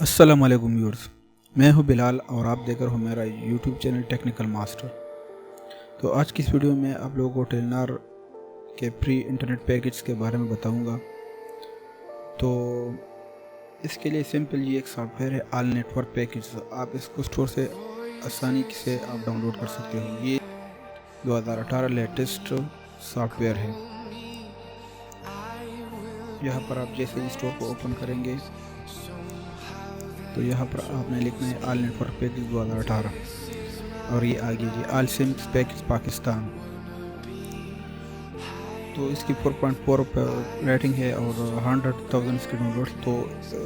अस्सलाम वालेकुम व्यूअर्स, मैं हूं बिलाल और आप देख रहे हो मेरा यूट्यूब चैनल टेक्निकल मास्टर। तो आज की इस वीडियो में आप लोगों को टेलनार के फ्री इंटरनेट पैकेज के बारे में बताऊंगा। तो इसके लिए सिंपल ये एक सॉफ्टवेयर है ऑल नेटवर्क पैकेज। आप इसको स्टोर से आसानी से आप डाउनलोड कर सकते हो। ये 2018 लेटेस्ट सॉफ्टवेयर है। यहाँ पर आप जैसे स्टोर को ओपन करेंगे तो यहाँ पर आपने लिखना है ऑल नेटवर्क पैकेज 2018 और ये आगे जी ऑल सिम्स पैकेज पाकिस्तान। तो इसकी 4.4 रेटिंग है और 100,000 इसके डाउनलोड। तो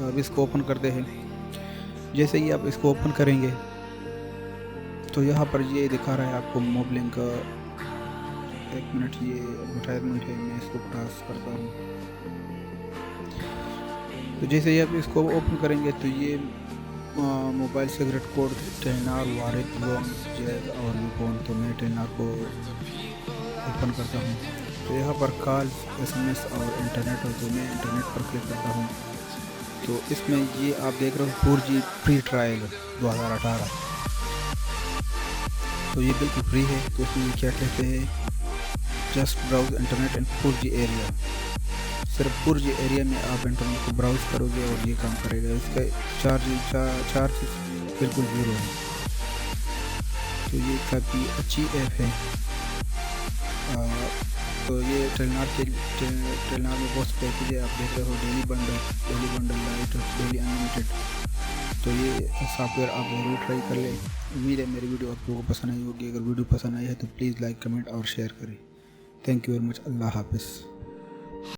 अब इसको ओपन करते हैं। जैसे ही आप इसको ओपन करेंगे तो यहाँ पर ये दिखा रहा है आपको मोबलिंग का। एक मिनट, ये एडवर्टाइजमेंट है, मैं इसको क्रॉस करता हूँ। तो जैसे ही आप इसको ओपन करेंगे तो ये mobile secret code Telenor Warid लोन जैज और यूफोन। तो मैं टेलनार को ओपन करता हूँ। तो यहाँ पर कॉल SMS और इंटरनेट, और तो मैं इंटरनेट पर क्लिक करता हूँ। तो इसमें ये आप देख रहे हो 4G फ्री ट्रायल 2018। तो ये बिल्कुल फ्री है। तो इसमें क्या कहते हैं, just browse internet in 4G area. सिर्फ 4G एरिया में आप इंटरनेट को ब्राउज करोगे और ये काम करेगा। इसका चार्ज बिल्कुल ज़ीरो है। तो ये काफ़ी अच्छी ऐप है। तो ये टेलनार में बहुत पैकेज है। आप देख रहे हो daily bundle light, daily unlimited. तो ये सॉफ्टवेयर आप ज़रूर ट्राई कर लें। उम्मीद है मेरी वीडियो आप लोगों को पसंद आई होगी। अगर वीडियो पसंद आई है तो प्लीज़ लाइक, कमेंट और शेयर करें। Thank you very much. अल्लाह हाफ़िज़।